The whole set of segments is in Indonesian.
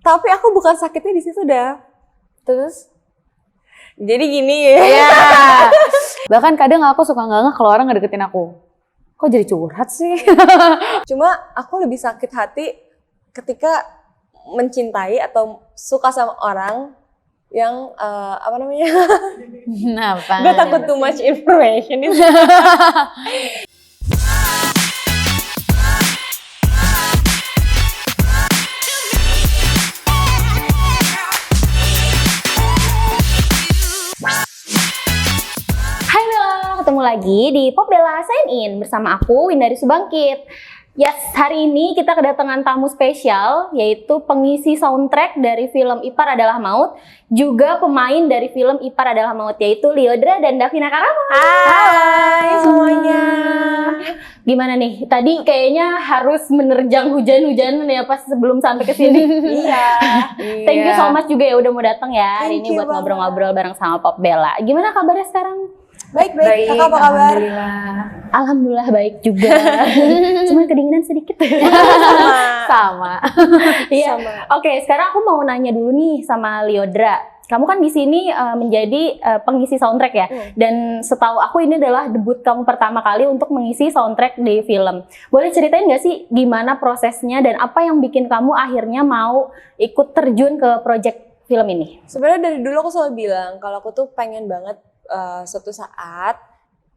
Tapi aku bukan sakitnya di situ dah. Terus jadi gini ya. Yeah. Bahkan kadang aku suka nggak kalau orang ngedeketin aku. Kok jadi curhat sih? Cuma aku lebih sakit hati ketika mencintai atau suka sama orang yang apa namanya? Kenapa? Gue takut too much information. Hai Bella, ketemu lagi di Pop Bella Sign In bersama aku Windari Subangkit. Yes, hari ini kita kedatangan tamu spesial, yaitu pengisi soundtrack dari film Ipar Adalah Maut, juga pemain dari film Ipar Adalah Maut, yaitu Lyodra dan Davina Karamo. Hai semuanya. Gimana nih? Tadi kayaknya harus menerjang hujan-hujanan ya pas sebelum sampai ke sini. Iya. Thank you so much juga ya udah mau datang ya hari Thank ini you buat banget. ngobrol-ngobrol bareng sama Pop Bella. Gimana kabarnya sekarang? Baik. Kakak apa kabar? Alhamdulillah baik juga. Cuma kedinginan sedikit. Sama. Iya. Sama. Oke, sekarang aku mau nanya dulu nih sama Lyodra. Kamu kan di sini menjadi pengisi soundtrack ya. Dan setahu aku ini adalah debut kamu pertama kali untuk mengisi soundtrack di film. Boleh ceritain nggak sih gimana prosesnya dan apa yang bikin kamu akhirnya mau ikut terjun ke project film ini? Sebenarnya dari dulu aku selalu bilang kalau aku tuh pengen banget suatu saat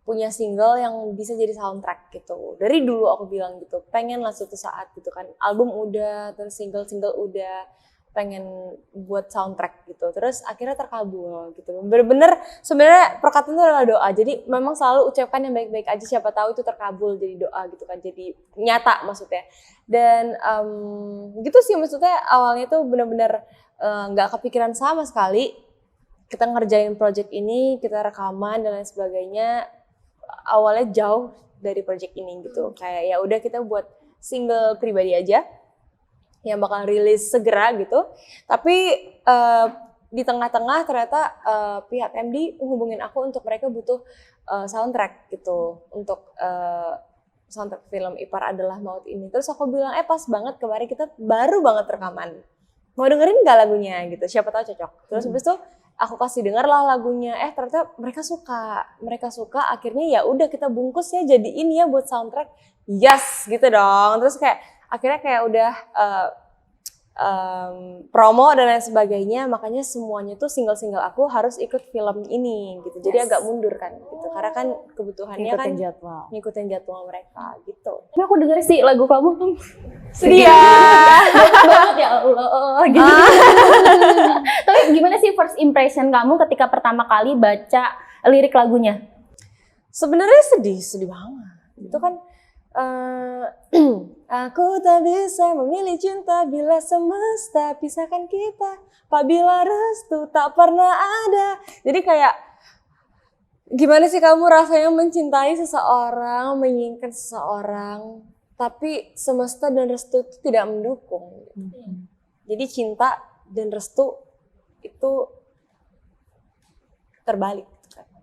punya single yang bisa jadi soundtrack gitu. Dari dulu aku bilang gitu, pengen lah suatu saat gitu kan. Album udah, terus single udah, pengen buat soundtrack gitu. Terus akhirnya terkabul gitu. Bener-bener sebenarnya perkataan itu adalah doa. Jadi memang selalu ucapkan yang baik-baik aja, siapa tahu itu terkabul jadi doa gitu kan. Jadi nyata maksudnya. Dan gitu sih maksudnya awalnya tuh bener-bener nggak kepikiran sama sekali. Kita ngerjain project ini, kita rekaman dan lain sebagainya. Awalnya jauh dari project ini gitu. Kayak ya udah kita buat single pribadi aja yang bakal rilis segera gitu. Tapi di tengah-tengah ternyata pihak MD menghubungin aku untuk mereka butuh soundtrack gitu untuk soundtrack film Ipar Adalah Maut ini. Terus aku bilang pas banget kemarin kita baru banget rekaman. Mau dengerin nggak lagunya gitu? Siapa tahu cocok. Terus habis itu aku kasih denger lah lagunya, ternyata mereka suka, akhirnya ya udah kita bungkus ya jadi ini ya buat soundtrack, yes gitu dong. Terus kayak akhirnya kayak udah promo dan lain sebagainya, makanya semuanya tuh single-single aku harus ikut film ini gitu. Jadi agak mundur kan gitu, karena kan kebutuhannya ngikutin jadwal mereka gitu. Tapi aku denger sih lagu kamu Sedih banget ya Allah gitu. Tapi gimana sih first impression kamu ketika pertama kali baca lirik lagunya? Sebenarnya sedih banget. Itu kan aku tak bisa memilih cinta bila semesta pisahkan kita, apabila restu tak pernah ada. Jadi kayak gimana sih kamu rasanya mencintai seseorang, menginginkan seseorang, tapi semesta dan restu itu tidak mendukung. Jadi cinta dan restu itu terbalik.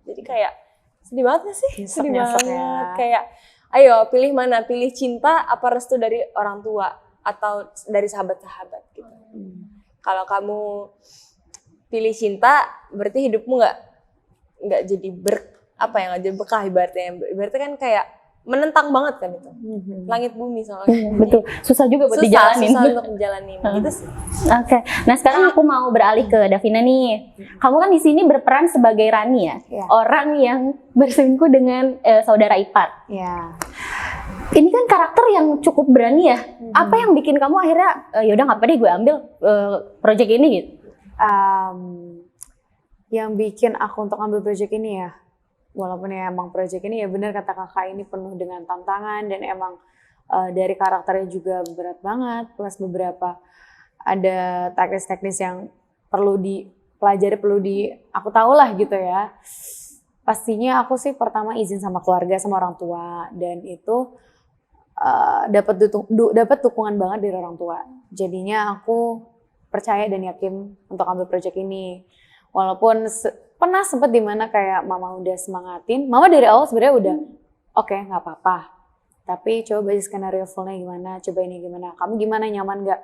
Jadi kayak sedih banget gak sih? Sedih banget. Ya. Kayak ayo pilih mana? Pilih cinta apa restu dari orang tua atau dari sahabat-sahabat gitu. Kalau kamu pilih cinta, berarti hidupmu nggak jadi nggak jadi berkah ibaratnya. Ibaratnya kan kayak menentang banget kan itu. Langit bumi soalnya. Betul. Susah juga buat dijalanin. Susah untuk menjalanin gitu sih. Oke. Nah, sekarang aku mau beralih ke Davina nih. Kamu kan di sini berperan sebagai Rani ya. Orang yang berselingkuh dengan saudara ipar. Ini kan karakter yang cukup berani ya. Apa yang bikin kamu akhirnya yaudah nggak apa deh gue ambil project ini gitu? Yang bikin aku untuk ambil project ini ya, walaupun ya emang project ini ya benar kata kakak ini penuh dengan tantangan dan emang dari karakternya juga berat banget, plus beberapa ada teknis-teknis yang perlu dipelajari, aku tahu lah gitu ya. Pastinya aku sih pertama izin sama keluarga, sama orang tua, dan itu dapat dukungan banget dari orang tua. Jadinya aku percaya dan yakin untuk ambil project ini. Walaupun pernah sempet dimana kayak mama udah semangatin, mama dari awal sebenarnya udah oke, nggak apa-apa. Tapi coba baca skenario fullnya gimana, coba ini gimana, kamu gimana, nyaman nggak?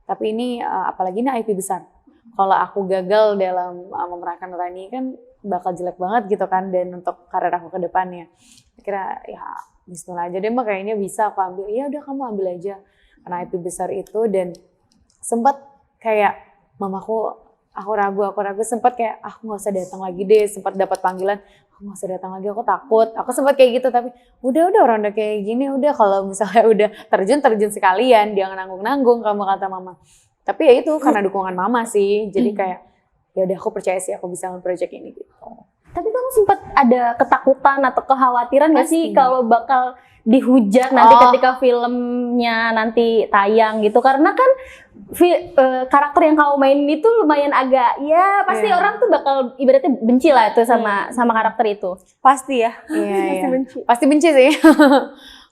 Tapi ini apalagi ini IP besar. Kalau aku gagal dalam memerankan Rani kan bakal jelek banget gitu kan, dan untuk karir aku ke depannya. Kira ya bismillah aja deh Mbak, kayaknya bisa aku ambil. Ya udah kamu ambil aja. Karena IP besar itu, dan sempat kayak mamaku, aku ragu, sempat kayak aku nggak usah datang lagi deh, sempat dapat panggilan, aku nggak usah datang lagi, aku takut, aku sempat kayak gitu, tapi udah orang udah kayak gini, udah kalau misalnya udah terjun sekalian, jangan nanggung kamu, kata mama. Tapi ya itu karena dukungan mama sih, jadi kayak ya udah aku percaya sih aku bisa nge-project ini gitu. Tapi kamu sempat ada ketakutan atau kekhawatiran nggak sih Pasti. kalau bakal dihujat nanti ketika filmnya nanti tayang gitu? Karena kan karakter yang kamu mainin itu lumayan agak, ya pasti orang tuh bakal ibaratnya benci lah itu sama karakter itu. Pasti ya. Iya, Pasti benci. pasti benci sih.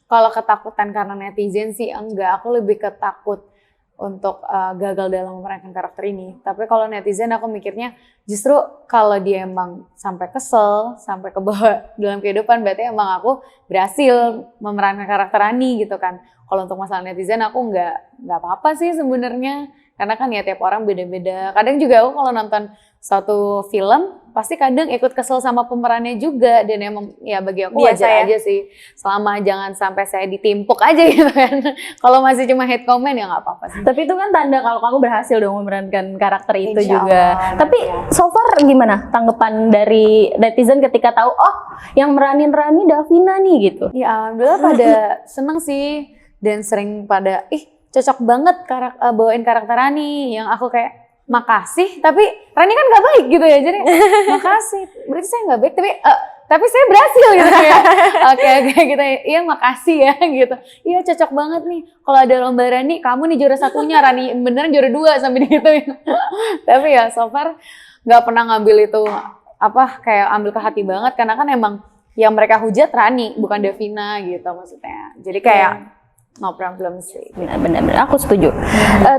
Kalau ketakutan karena netizen sih enggak, aku lebih ketakut untuk gagal dalam memerankan karakter ini. Tapi kalau netizen aku mikirnya justru kalau dia emang sampai kesel, sampai ke bawah dalam kehidupan, berarti emang aku berhasil memerankan karakter Rani gitu kan. Kalau untuk masalah netizen aku nggak apa-apa sih sebenarnya, karena kan ya tiap orang beda-beda. Kadang juga aku kalau nonton suatu film pasti kadang ikut kesel sama pemerannya juga, dan emang ya bagi aku wajar aja sih, selama jangan sampai saya ditimpuk aja gitu kan. Kalau masih cuma hate comment ya nggak apa-apa sih. Tapi itu kan tanda kalau kamu berhasil dong memerankan karakter itu Insya juga. Allah, Tapi so far gimana tanggapan dari netizen ketika tahu yang meranin Rani Davina nih gitu? Ya alhamdulillah pada seneng sih, dan sering pada cocok banget bawain karakter Rani, yang aku kayak makasih, tapi Rani kan gak baik gitu ya, jadi makasih, berarti saya gak baik, tapi saya berhasil gitu ya. Oke gitu ya, iya makasih ya gitu. Iya cocok banget nih, kalau ada lomba Rani, kamu nih juara satunya, Rani beneran juara 2 sampai digituin. Tapi ya so far gak pernah ngambil itu kayak ambil ke hati banget, karena kan emang yang mereka hujat Rani bukan Davina gitu maksudnya. Jadi kayak no problem sih. Benar-benar, aku setuju.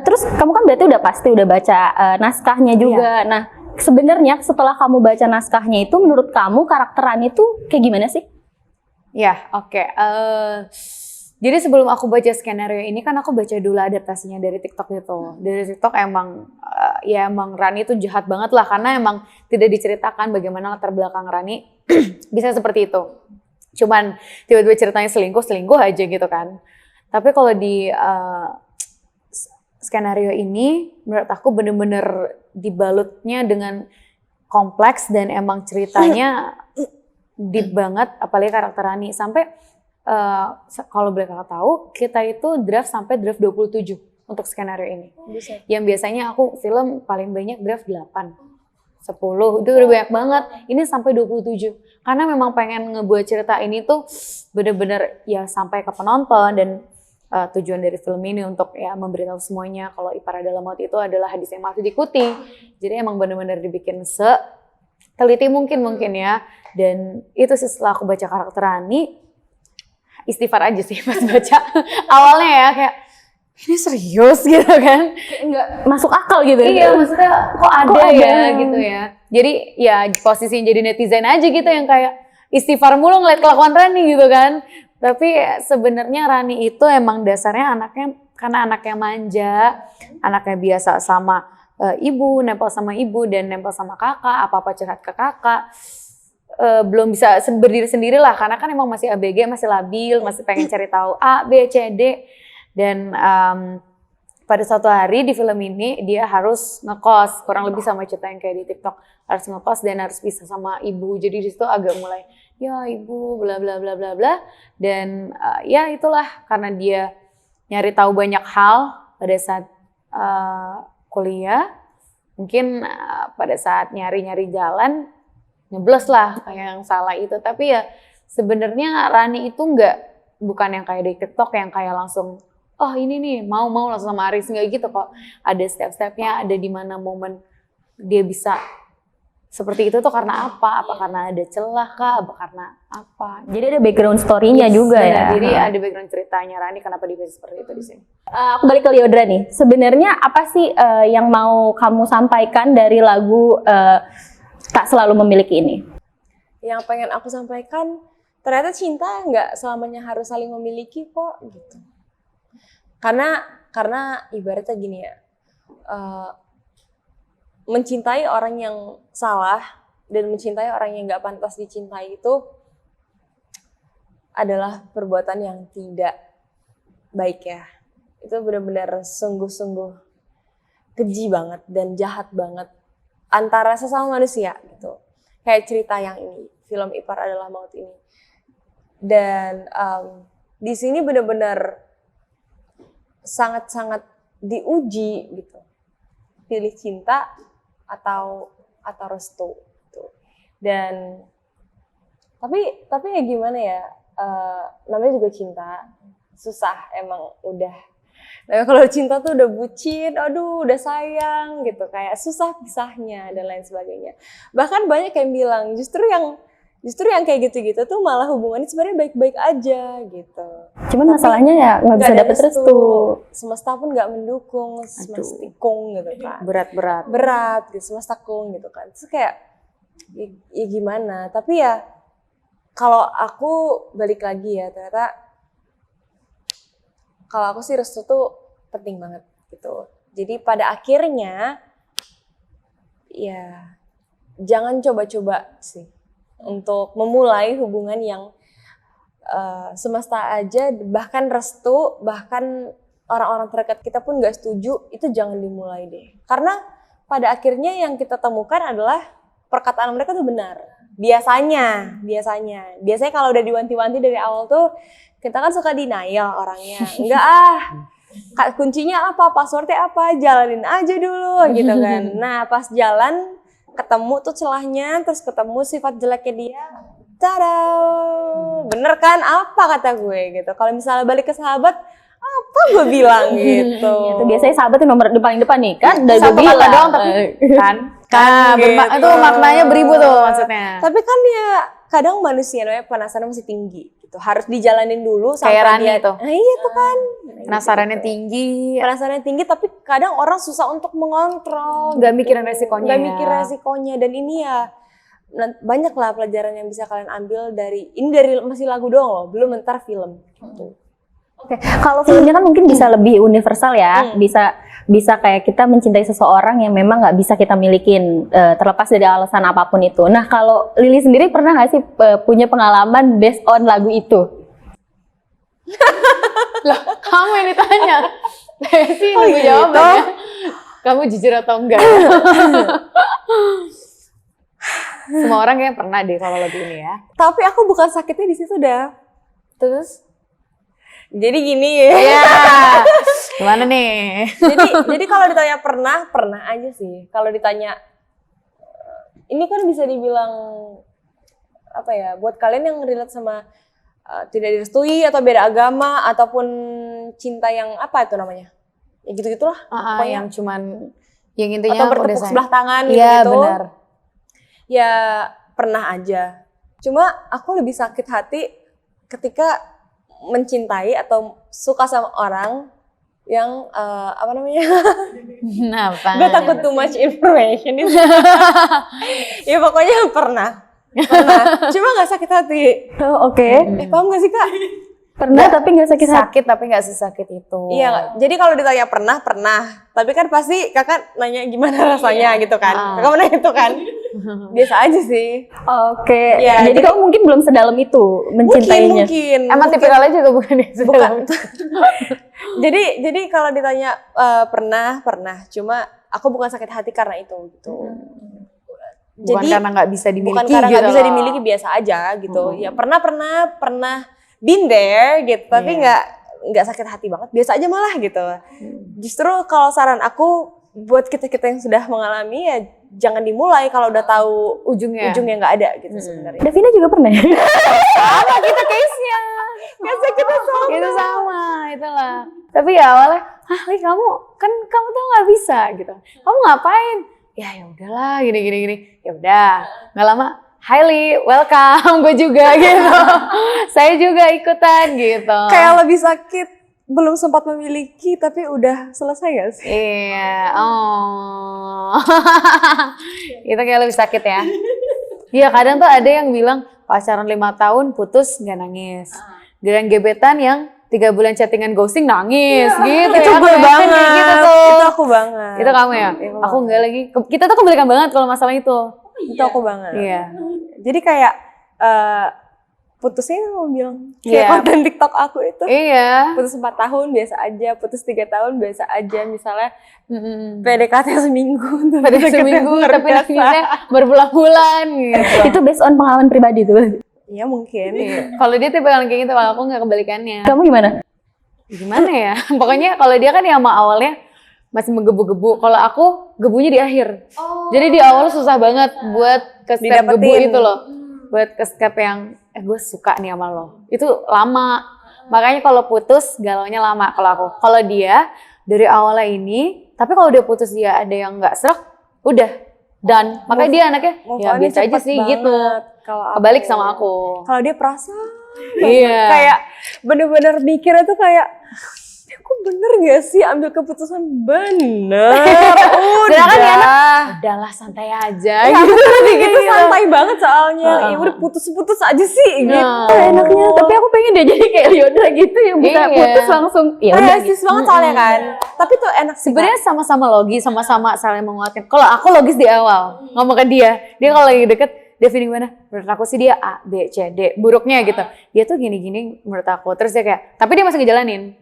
Terus kamu kan berarti udah baca naskahnya juga. Iya. Nah, sebenarnya setelah kamu baca naskahnya itu, menurut kamu karakter Rani itu kayak gimana sih? Ya, oke. Jadi sebelum aku baca skenario ini kan aku baca dulu adaptasinya dari TikTok gitu. Dari TikTok emang emang Rani itu jahat banget lah, karena emang tidak diceritakan bagaimana latar belakang Rani bisa seperti itu. Cuman tiba-tiba ceritanya selingkuh aja gitu kan. Tapi kalau di skenario ini menurut aku bener-bener dibalutnya dengan kompleks, dan emang ceritanya deep banget, apalagi karakter Rani. Sampai kalau boleh kakak tahu, kita itu draft sampai draft 27 untuk skenario ini. Bisa. Yang biasanya aku film paling banyak draft 8, 10, itu udah banyak banget. Ini sampai 27. Karena memang pengen ngebuat cerita ini tuh bener-bener ya sampai ke penonton, dan tujuan dari film ini untuk ya memberitahu semuanya kalau Ipar Adalah Maut itu adalah hadis yang harus diikuti. Jadi emang benar-benar dibikin teliti mungkin ya. Dan itu sih setelah aku baca karakter Rani, istighfar aja sih pas baca. Awalnya ya kayak ini serius gitu kan. Nggak masuk akal gitu. Iya, maksudnya kok ada ya gitu ya. Jadi ya posisinya jadi netizen aja gitu yang kayak istighfar mulu ngeliat kelakuan Rani gitu kan. Tapi sebenarnya Rani itu emang dasarnya karena anaknya manja, anaknya biasa sama ibu, nempel sama ibu dan nempel sama kakak, apa-apa curhat ke kakak. Belum bisa berdiri sendiri lah, karena kan emang masih ABG, masih labil, masih pengen cari tahu A, B, C, D. Dan pada suatu hari di film ini dia harus ngekos, kurang lebih sama cerita yang kayak di TikTok, harus ngekos dan harus pisah sama ibu. Jadi di situ agak mulai ya ibu bla bla bla bla bla, dan ya itulah karena dia nyari tahu banyak hal pada saat kuliah, mungkin pada saat nyari jalan nyebles lah kayak yang salah itu. Tapi ya sebenarnya Rani itu bukan yang kayak di TikTok yang kayak langsung ini nih mau langsung sama Aris, nggak gitu kok. Ada step-stepnya, ada di mana momen dia bisa seperti itu tuh karena apa? Apa karena ada celah kah? Apa karena apa? Jadi ada background story-nya juga ya. Jadi ada background ceritanya Rani kenapa dia bisa seperti itu di sini. Aku balik ke Liodra nih. Sebenarnya apa sih yang mau kamu sampaikan dari lagu Tak Selalu Memiliki ini? Yang pengen aku sampaikan, ternyata cinta nggak selamanya harus saling memiliki kok gitu. Karena ibaratnya gini ya, eh, mencintai orang yang salah dan mencintai orang yang nggak pantas dicintai itu adalah perbuatan yang tidak baik ya. Itu benar-benar sungguh-sungguh keji banget dan jahat banget antara sesama manusia gitu. Kayak cerita yang ini, film Ipar Adalah Maut ini. Dan di sini benar-benar sangat-sangat diuji gitu. Pilih cinta atau restu gitu. Dan tapi ya gimana ya, namanya juga cinta, susah emang udah. Nah, kalau cinta tuh udah bucin, aduh udah sayang gitu, kayak susah pisahnya dan lain sebagainya. Bahkan banyak yang bilang justru yang kayak gitu-gitu tuh malah hubungannya sebenarnya baik-baik aja gitu. Cuman masalahnya ya nggak bisa dapet restu. Semesta pun nggak mendukung, semestikung gitu kan. Berat. Gitu, semestakung gitu kan. Terus kayak ya gimana? Tapi ya kalau aku balik lagi ya, ternyata kalau aku sih restu tuh penting banget gitu. Jadi pada akhirnya ya jangan coba-coba sih untuk memulai hubungan yang semesta aja, bahkan restu, bahkan orang-orang terdekat kita pun gak setuju, itu jangan dimulai deh. Karena pada akhirnya yang kita temukan adalah perkataan mereka tuh benar. Biasanya kalau udah diwanti-wanti dari awal tuh, kita kan suka denial orangnya. Enggak kuncinya apa, passwordnya apa, jalanin aja dulu gitu kan. Nah pas jalan, ketemu tuh celahnya, terus ketemu sifat jeleknya dia, tada, bener kan apa kata gue gitu. Kalau misalnya balik ke sahabat, apa gue bilang gitu. Itu biasanya sahabat yang nomor paling depan nih kan, dari satu gue kata bilang doang tapi kan gitu. Itu maknanya beribu tuh maksudnya. Tapi kan ya kadang manusia namanya penasaran masih tinggi gitu, harus dijalanin dulu sampai kayak Rani dia tuh. Nah, iya tuh kan. Penasarannya gitu. tinggi. Penasarannya tinggi, tapi kadang orang susah untuk mengontrol. Nggak mikirin resikonya. Nggak mikir resikonya, dan ini ya banyak lah pelajaran yang bisa kalian ambil dari masih lagu doang loh, belum ntar film. Gitu. Oke, kalau filmnya kan mungkin bisa lebih universal ya, bisa kayak kita mencintai seseorang yang memang nggak bisa kita milikin, terlepas dari alasan apapun itu. Nah, kalau Lily sendiri pernah nggak sih punya pengalaman based on lagu itu? Lah, kamu yang ditanya. Saya sih nunggu jawabannya. Kamu jujur atau enggak? Semua orang kayaknya pernah deh kalau lagu ini ya. Tapi aku bukan sakitnya di situ dah. Terus? Jadi gini ya. Iya. Gimana nih? Jadi kalau ditanya pernah aja sih. Kalau ditanya, ini kan bisa dibilang apa ya? Buat kalian yang relate sama tidak direstui atau beda agama ataupun cinta yang apa itu namanya? Ya gitu-gitulah. Yang cuman yang intinya atau bertepuk sebelah tangan iya, gitu. Benar. Ya pernah aja. Cuma aku lebih sakit hati ketika mencintai atau suka sama orang yang apa namanya? Gue takut too much information itu. Ya pokoknya pernah. Cuma nggak sakit hati. Oh, oke. Paham nggak sih Kak? Pernah tapi nggak sakit hati. Sakit tapi nggak sesakit itu. Iya. Jadi kalau ditanya pernah. Tapi kan pasti kakak nanya gimana rasanya gitu kan. Kakak nanya itu kan. Biasa aja sih. Oke. Ya, jadi kamu mungkin belum sedalam itu mencintainya. Mungkin. Emang tipikalnya juga bukan Bukan. Jadi kalau ditanya pernah. Cuma aku bukan sakit hati karena itu gitu. Bukan karena nggak bisa dimiliki. Bukan karena gitu nggak bisa loh. dimiliki, biasa aja gitu. Ya pernah been there gitu. Tapi nggak sakit hati banget. Biasa aja malah gitu. Justru kalau saran aku buat kita yang sudah mengalami ya jangan dimulai kalau udah tahu ujungnya nggak ada gitu sebenarnya. Davina juga pernah. Sama kita case-nya. Biasa kita sama. Itu sama, itulah. Tapi ya awalnya, Li kamu tuh nggak bisa gitu. Kamu ngapain? Ya udahlah, gini. Ya udah, nggak lama. Hai Li, welcome, gue juga gitu. Saya juga ikutan gitu. Kayak lebih sakit, belum sempat memiliki tapi udah selesai gak sih? Iya, itu kayak lebih sakit ya. Iya, kadang tuh ada yang bilang pacaran 5 tahun putus nggak nangis. Dan gebetan yang 3 bulan chattingan ghosting nangis gitu Itu ya. gue Kayak banget. gitu tuh. Itu aku banget. Itu kamu ya? Itu Aku banget. enggak lagi. Kita tuh kebalikan banget kalau masalah itu. Itu aku banget. Iya. Jadi kayak putusnya mau bilang Iya. kayak konten TikTok aku itu. Iya. Putus 4 tahun biasa aja, putus 3 tahun biasa aja. Misalnya Mm-mm. PDKT seminggu. Pada seminggu tapi nangisnya berbulan-bulan gitu. Itu based on pengalaman pribadi tuh. Iya mungkin. Iya. Kalau dia tipe yang kayak gitu, kalau aku nggak kebalikannya. Kamu gimana? Gimana ya? Pokoknya kalau dia kan ya sama awalnya masih menggebu-gebu. Kalau aku gebunya di akhir. Jadi di awal susah banget buat ke step gebu Didapetin. itu loh. Buat ke step yang gue suka nih sama lo. Itu lama. Makanya kalau putus galaunya lama kalau aku. Kalau dia dari awalnya ini, tapi kalau udah putus dia ada yang nggak serak, udah done. Makanya dia anaknya Move ya on-nya biasa aja cepet sih banget. gitu. Kalau Kebalik sama aku. Kalau dia perasaan. Iya. Kayak bener-bener mikirnya tuh kayak aku bener gak sih ambil keputusan bener. Sedangkan dia Udah. Udahlah santai aja Ya, aku gitu. tuh lebih gitu santai banget soalnya. Heeh. Ya udah putus-putus aja sih gitu. Enaknya, tapi aku pengen dia jadi kayak Liodra gitu yang bisa Iya. putus langsung. Ya udah. Realistis banget soalnya kan. Tapi tuh enak sih. Sebenarnya sama-sama logis, sama-sama saling menguatkan. Kalau aku logis di awal, ngomong ke dia kalau lagi deket, dia feeling mana? Menurut aku sih dia A, B, C, D, buruknya gitu. Dia tuh gini-gini menurut aku. Terus dia kayak, tapi dia masih ngejalanin.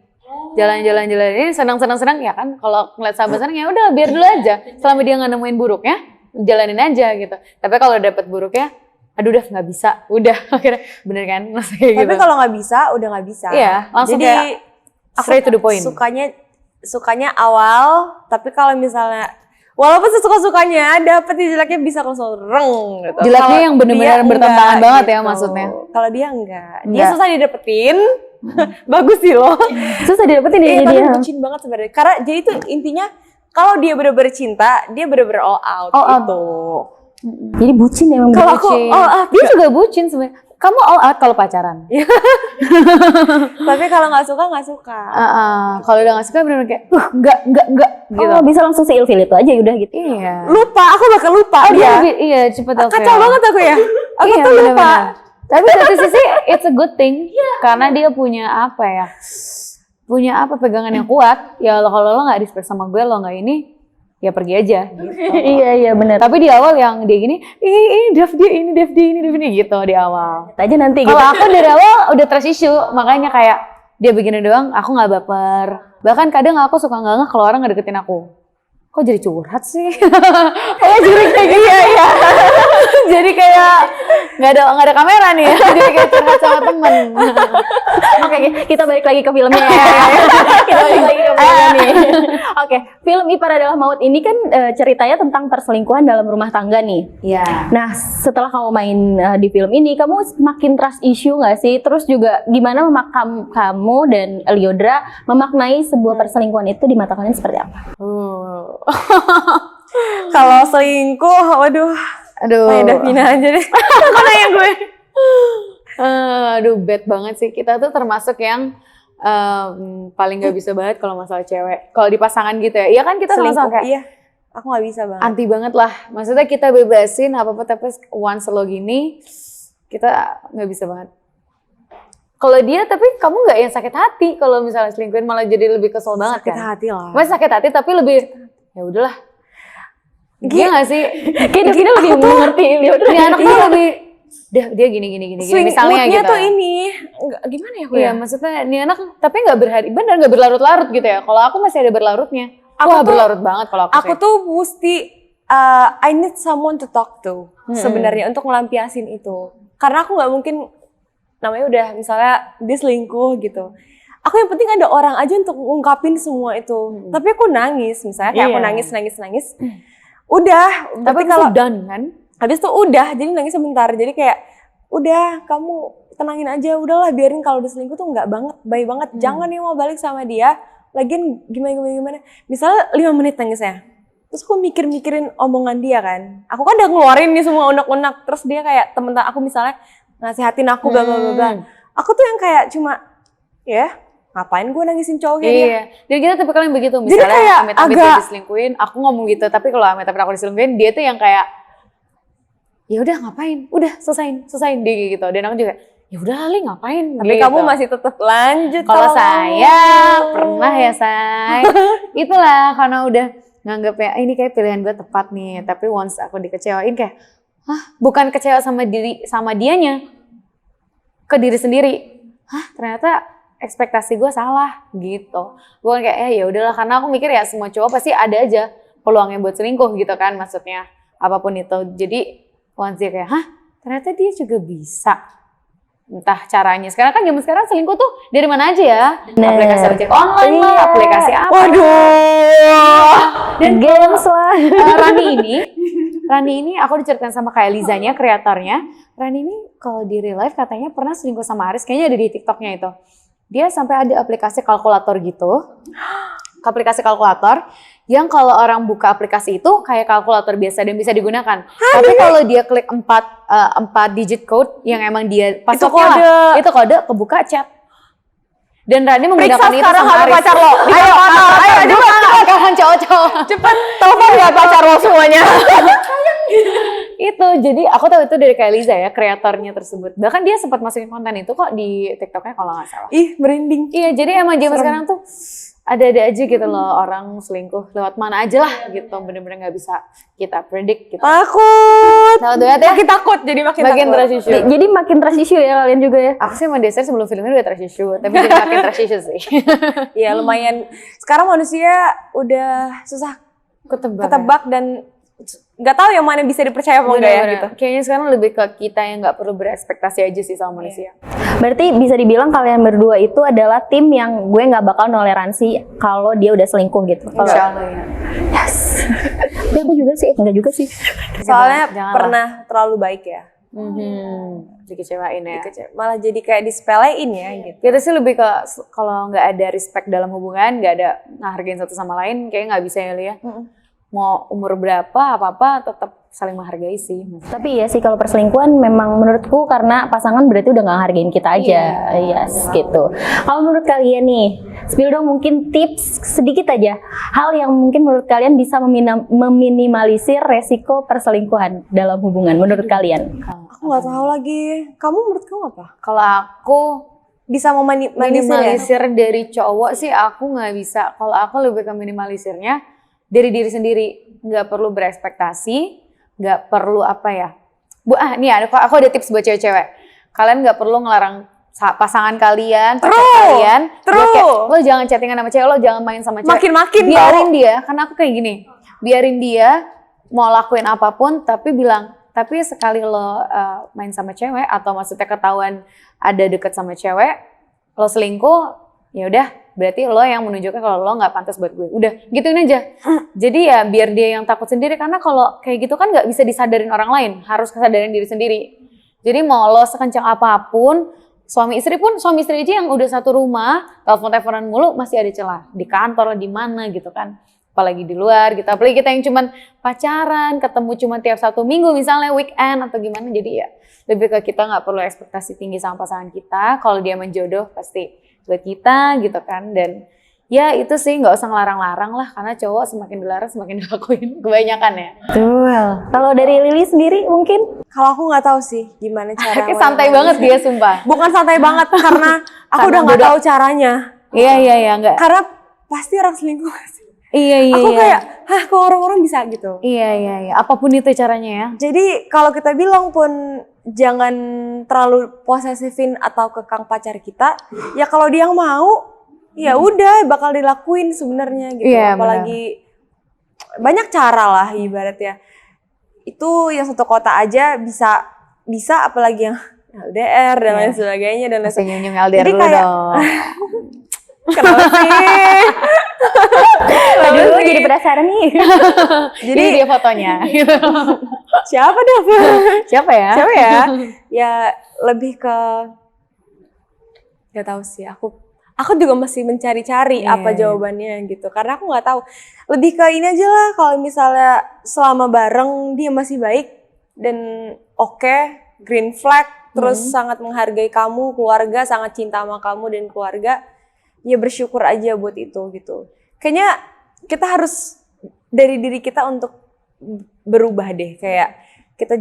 Jalan-jalan ini senang-senang ya kan. Kalau ngeliat sahabat senang ya udah biar dulu aja. Selama dia nggak nemuin buruknya, jalanin aja gitu. Tapi kalau dapet buruknya, aduh udah nggak bisa. Udah akhirnya bener kan? Maksudnya kayak Tapi gitu. kalau nggak bisa, udah nggak bisa. Iya, langsung Jadi kayak straight to the point. Sukanya awal, tapi kalau misalnya walaupun sesuka-sukanya dapet jeleknya bisa langsung reng gitu. Jeleknya Kalau yang bener-bener dia bertentangan enggak banget ya gitu. maksudnya. Kalau dia enggak. Dia Enggak. susah didapetin. Bagus sih loh. Susah didapetin dia Tapi jadi. bucin banget sebenarnya. Karena jadi itu intinya kalau dia bener-bener cinta, dia bener-bener all out All out. gitu. Jadi bucin emang. Kalau aku Bucin. all out, Dia juga bucin sebenarnya. Kamu all out kalau pacaran. tapi kalau nggak suka. Kalau udah gak suka bener-bener kayak, enggak gitu. Oh, bisa langsung seilfil itu aja udah gitu. Iya. Lupa, aku bakal lupa dia. Iya cepet Kacau banget aku ya. Aku Iya, tuh lupa. bener-bener. Tapi satu sisi it's a good thing karena dia punya apa ya? Punya apa pegangan yang kuat. Ya kalau lo nggak respect sama gue, lo nggak ini, ya pergi aja. Gitu. Iya benar. Tapi di awal yang dia gini, Dev dia ini gitu di awal. Aja nanti gitu. Kalau aku dari awal udah trust issue, makanya kayak dia begini doang, aku nggak baper. Bahkan kadang aku suka nggak kalau orang nggak deketin aku. Kok jadi curhat sih? Oh jadi kayak gitu ya. Jadi kayak nggak ada kamera nih ya. Jadi kayak curhat sama temen. Oke, kita balik lagi ke filmnya ya. Kita balik lagi ke filmnya nih. Oke, film Ipar Adalah Maut ini kan ceritanya tentang perselingkuhan dalam rumah tangga nih. Iya. Nah, setelah kamu main di film ini, kamu makin trust issue nggak sih? Terus juga gimana kamu dan Liodra memaknai sebuah perselingkuhan itu di mata kalian seperti apa? Kalau selingkuh, waduh. Aduh. Tanya Davina aja deh. Mana yang gue? Aduh bad banget sih. Kita tuh termasuk yang paling gak bisa banget kalau masalah cewek. Kalau di pasangan gitu ya. Iya kan kita Selingkuh, sama kayak iya. Aku nggak bisa banget. anti banget lah. Maksudnya kita bebasin apa-apa tapi once lo gini kita nggak bisa banget. Kalau dia tapi kamu nggak yang sakit hati kalau misalnya selingkuhin malah jadi lebih kesel banget Sakit kan? hati lah. Masih sakit hati tapi lebih ya udahlah. Iya nggak sih? Kayak Davina lebih mengerti Liodra. Ini anak tuh lebih dia gini Swing misalnya moodnya gitu. tuh ini. Nggak, gimana ya aku Iya, ya? maksudnya ini anak tapi nggak nggak berlarut-larut gitu ya. Kalau aku masih ada berlarutnya. Wah, berlarut banget kalau aku Aku sih. tuh mesti I need someone to talk to sebenarnya untuk ngelampiasin itu. Karena aku nggak mungkin namanya udah misalnya dia selingkuh gitu. Aku yang penting ada orang aja untuk ngungkapin semua itu. Tapi aku nangis misalnya kayak aku Iya. nangis. Udah, Tapi berarti kalau done kan? habis itu udah, jadi nangis sebentar. Jadi kayak udah kamu tenangin aja, udahlah biarin kalau udah selingkuh tuh nggak banget, baik banget. Jangan nih mau balik sama dia. Lagian gimana. Misalnya 5 menit nangisnya. Terus aku mikirin omongan dia kan. Aku kan udah ngeluarin nih semua unek-unek. Terus dia kayak temen-temen aku misalnya nasihatin aku bla bla bla bla. Aku tuh yang kayak cuma ya ngapain gue nangisin cowok kayak dia. Iya. Dan kita tipikal yang begitu. Jadi Misalnya kayak amit-amit agak- dia diselingkuhin, aku ngomong gitu. Tapi kalau amit-amit aku diselingkuhin, dia tuh yang kayak ya udah ngapain? Udah selesain dia kayak gitu. Dan aku juga ya udah Li ngapain Tapi gitu. kamu masih tetap lanjut. Kalau sama saya kamu. pernah ya say, itulah karena udah nganggep ya ini kayak pilihan gue tepat nih. Tapi once aku dikecewain kayak, bukan kecewa sama dianya, ke diri sendiri. Ternyata ekspektasi gue salah gitu. Gue kayak ya udahlah, karena aku mikir ya semua cowok pasti ada aja peluangnya buat selingkuh gitu kan, maksudnya apapun itu. Jadi once dia kayak, ternyata dia juga bisa. Entah caranya. Sekarang kan zaman sekarang selingkuh tuh dari mana aja ya. Aplikasi ojek online lah, aplikasi apa. Waduh. Dan games lah. Rani ini aku diceritain sama kayak Lizanya, kreatornya. Rani ini kalau di real life katanya pernah selingkuh sama Aris, kayaknya ada di TikToknya itu. Dia sampai ada aplikasi kalkulator gitu. Aplikasi kalkulator yang kalau orang buka aplikasi itu kayak kalkulator biasa dan bisa digunakan. Tapi kalau dia klik 4 digit code yang emang dia passwordnya itu kode kebuka chat. Dan Rani menggunakan itu sekarang sama Aris. pacar lo. Ayo cepet kawan cowok-cowok. cepet telepon ya pacar lo semuanya. Itu jadi aku tahu itu dari kayak Liza ya, kreatornya tersebut. Bahkan dia sempat masukin konten itu kok di TikToknya kalau nggak salah. Ih, merinding. Iya, jadi emang zaman sekarang tuh ada-ada aja gitu loh orang selingkuh lewat mana aja lah gitu, bener-bener nggak bisa kita predict gitu. Takut. Takut banget ya? Makin takut jadi makin takut. Trust issue. Jadi makin trust issue ya kalian juga ya. Aku sih emang dasar sebelum filmnya udah trust issue, tapi jadi makin trust issue sih. Ya lumayan. Sekarang manusia udah susah ketebak dan nggak tahu yang mana bisa dipercaya apa enggak ya gitu. Kayaknya sekarang lebih ke kita yang nggak perlu berekspektasi aja sih sama manusia. Berarti bisa dibilang kalian berdua itu adalah tim yang gue nggak bakal toleransi kalau dia udah selingkuh gitu. Insya Allah ya. Yes. Tapi aku juga sih, enggak juga sih. Soalnya Janganlah. pernah terlalu baik ya. Dikecewain ya. Malah jadi kayak disepelein ya gitu. Kita sih lebih ke kalau nggak ada respect dalam hubungan, nggak ada ngehargain satu sama lain, kayak nggak bisa ya Lia. Mau umur berapa, apa-apa tetap saling menghargai sih. Tapi ya sih kalau perselingkuhan memang menurutku karena pasangan berarti udah nggak hargain kita aja. Yes, gitu. Kalau menurut kalian nih, spill dong mungkin tips sedikit aja. Hal yang mungkin menurut kalian bisa meminimalisir resiko perselingkuhan dalam hubungan menurut kalian. Aku nggak tahu lagi. Kamu menurut kamu apa? Kalau aku Bisa minimalisir dari cowok sih aku nggak bisa. Kalau aku lebih ke minimalisirnya dari diri sendiri. Nggak perlu berekspektasi, nggak perlu apa ya. Nih aku ada tips buat cewek-cewek. Kalian nggak perlu ngelarang pasangan kalian, pacar kalian. Kayak, lo jangan chattingan sama cewek, lo jangan main sama cewek. Makin-makin biarin dia, karena aku kayak gini. Biarin dia mau lakuin apapun, tapi sekali lo main sama cewek atau maksudnya ketahuan ada deket sama cewek, lo selingkuh, ya udah berarti lo yang menunjukkan kalau lo nggak pantas buat gue. Udah gituin aja. Jadi ya biar dia yang takut sendiri, karena kalau kayak gitu kan nggak bisa disadarin orang lain, harus kesadarin diri sendiri. Jadi mau lo sekencang apapun, suami istri aja yang udah satu rumah, telepon-teleponan mulu masih ada celah. Di kantor lah, di mana gitu kan. Apalagi di luar gitu. Apalagi kita yang cuman pacaran, ketemu cuma tiap 1 minggu misalnya weekend atau gimana. Jadi ya lebih ke kita nggak perlu ekspektasi tinggi sama pasangan kita. Kalau dia menjodoh pasti buat kita gitu kan. Dan ya itu sih nggak usah ngelarang-larang lah, karena cowok semakin dilarang semakin dilakuin kebanyakan ya. Betul. Kalau dari Lili sendiri mungkin? Kalau aku nggak tahu sih gimana cara. Kayak santai banget dia sumpah. Bukan santai banget karena aku Karena udah nggak tahu caranya. Iya enggak. Karena pasti orang selingkuh. Iya. Aku kayak, kok orang-orang bisa gitu. Iya. Apapun itu caranya ya. Jadi kalau kita bilang pun jangan terlalu posesifin atau kekang pacar kita. Ya kalau dia yang mau, ya udah bakal dilakuin sebenarnya gitu. Iya, Apalagi banyak cara lah ibaratnya. Itu yang satu kota aja bisa apalagi yang LDR dan lain sebagainya dan lain Masih sebagainya. nyunyum LDR Jadi dulu kayak- dong. Kenapa sih? Aduh, jadi penasaran nih. Jadi dia fotonya. Siapa dah? Siapa ya? Siapa ya? Ya lebih ke gak tahu sih. Aku juga masih mencari-cari apa jawabannya gitu. Karena aku nggak tahu. Lebih ke ini aja lah. Kalau misalnya selama bareng dia masih baik dan oke, green flag, terus sangat menghargai kamu, keluarga, sangat cinta sama kamu dan keluarga. Ya bersyukur aja buat itu gitu. Kayaknya kita harus dari diri kita untuk berubah deh. Kayak kita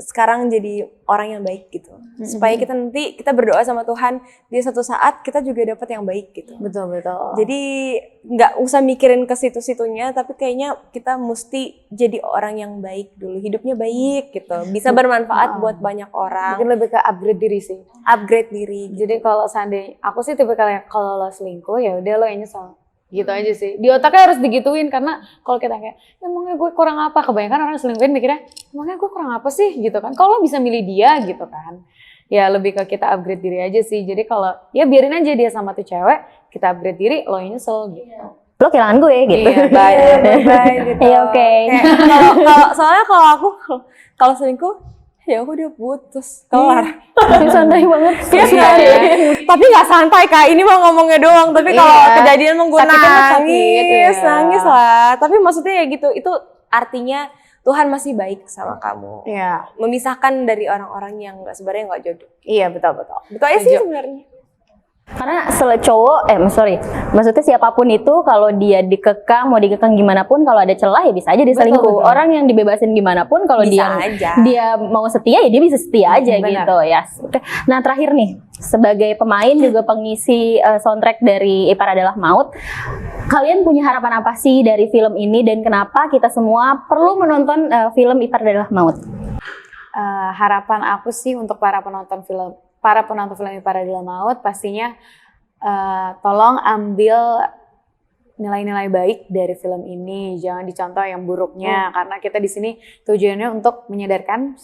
sekarang jadi orang yang baik gitu. Supaya kita nanti kita berdoa sama Tuhan di satu saat kita juga dapat yang baik gitu. Betul. Jadi nggak usah mikirin ke situ-situnya, tapi kayaknya kita mesti jadi orang yang baik dulu, hidupnya baik gitu, bisa bermanfaat buat banyak orang. Mungkin lebih ke upgrade diri sih. Upgrade diri. Jadi kalau seandainya aku sih tipe kalian kalau lo selingkuh ya udah lo yang nyesel. Gitu aja sih. Di otaknya harus digituin karena kalau kita kayak emangnya gue kurang apa? Kebanyakan orang selingkuhin mikirnya emangnya gue kurang apa sih gitu kan. Kalau bisa milih dia gitu kan. Ya lebih ke kita upgrade diri aja sih. Jadi kalau ya biarin aja dia sama tuh cewek, kita upgrade diri, lo yang nyesel gitu. Lo kehilangan gue gitu. Iya, bye gitu. Iya, oke. Soalnya kalau aku kalau selingkuh ya aku udah putus, kelar. Santai banget. Iya. Tapi nggak santai Kak, ini mah ngomongnya doang. Tapi kalau kejadian emang gue nangis lah. Tapi maksudnya ya gitu, itu artinya Tuhan masih baik sama kamu. Iya. Memisahkan dari orang-orang yang sebenarnya nggak jodoh. Iya betul. Itu aja sih sebenarnya. Karena maksudnya siapapun itu kalau dia mau dikekang gimana pun, kalau ada celah ya bisa aja diselingkuh. Betul. Orang yang dibebasin gimana pun kalau dia mau setia ya dia bisa setia aja gitu ya. Oke. Nah terakhir nih, sebagai pemain juga pengisi soundtrack dari Ipar Adalah Maut, kalian punya harapan apa sih dari film ini dan kenapa kita semua perlu menonton film Ipar Adalah Maut? Harapan aku sih untuk para penonton film Ipar Adalah Maut pastinya tolong ambil nilai-nilai baik dari film ini, jangan dicontoh yang buruknya karena kita di sini tujuannya untuk menyadarkan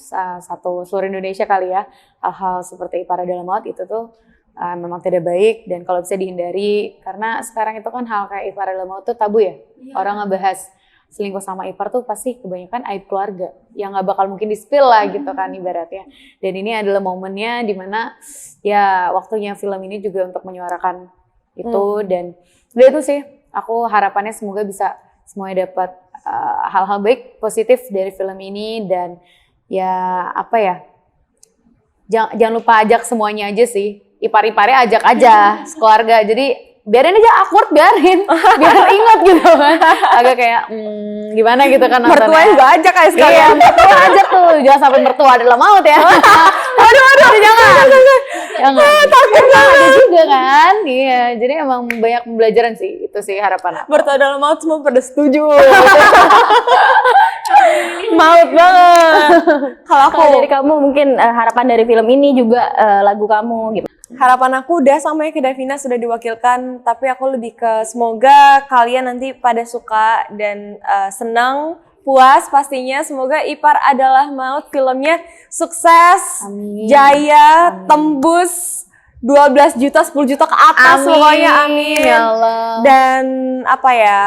seluruh Indonesia kali ya hal-hal seperti Ipar Adalah Maut itu tuh memang tidak baik dan kalau bisa dihindari karena sekarang itu kan hal kayak Ipar Adalah Maut tuh tabu ya. Orang ngebahas selingkuh sama ipar tuh pasti kebanyakan aib keluarga yang nggak bakal mungkin di-spill lah gitu kan ibaratnya. Dan ini adalah momennya dimana ya waktunya film ini juga untuk menyuarakan itu dan itu sih aku harapannya semoga bisa semuanya dapat hal-hal baik positif dari film ini dan ya apa ya jangan lupa ajak semuanya aja sih ipar-iparnya ajak aja sekeluarga jadi biarin aja awkward biar ingat gitu kan agak kayak gimana gitu kan mertuanya juga ajak kayak sekali iya mertua ajak tuh jangan sampai mertua adalah maut ya aduh jangan takut ada juga kan iya jadi emang banyak pembelajaran sih itu sih harapan aku. Mertua Adalah Maut semua pada setuju maut banget. Kalau dari kamu mungkin harapan dari film ini juga lagu kamu gitu. Harapan aku udah sama ya ke Davina sudah diwakilkan, tapi aku lebih ke semoga kalian nanti pada suka dan senang, puas pastinya. Semoga Ipar Adalah Maut filmnya sukses, amin. Jaya, amin. Tembus 12 juta, 10 juta ke atas pokoknya, amin. Ya Allah. Dan apa ya,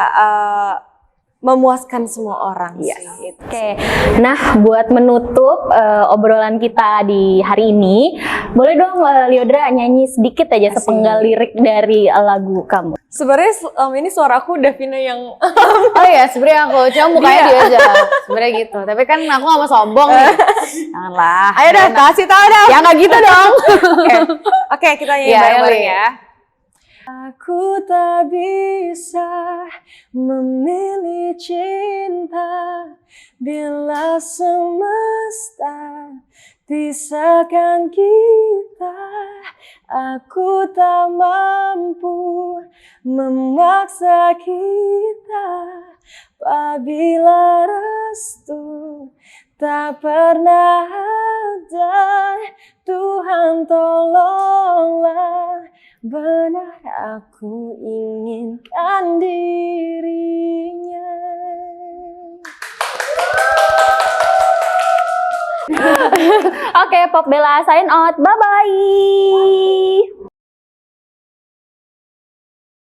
memuaskan semua orang sih. Oke. Nah, buat menutup obrolan kita di hari ini, boleh dong Lyodra nyanyi sedikit aja sepenggal lirik dari lagu kamu. Sebenarnya ini suaraku Davina yang oh iya, sebenarnya aku cuma mukanya dia aja. Sebenarnya gitu. Tapi kan aku gak mau sombong nih. Janganlah. Ayo dah, kasih tau dah. Ya nggak gitu dong. Oke, kita nyanyi bareng-bareng ya. Aku tak bisa memilih cinta bila semesta pisahkan kita. Aku tak mampu memaksa kita apabila restu tak pernah ada. Tuhan tolonglah, benar aku inginkan dirinya. Oke, Pop Bella sign out. Bye-bye.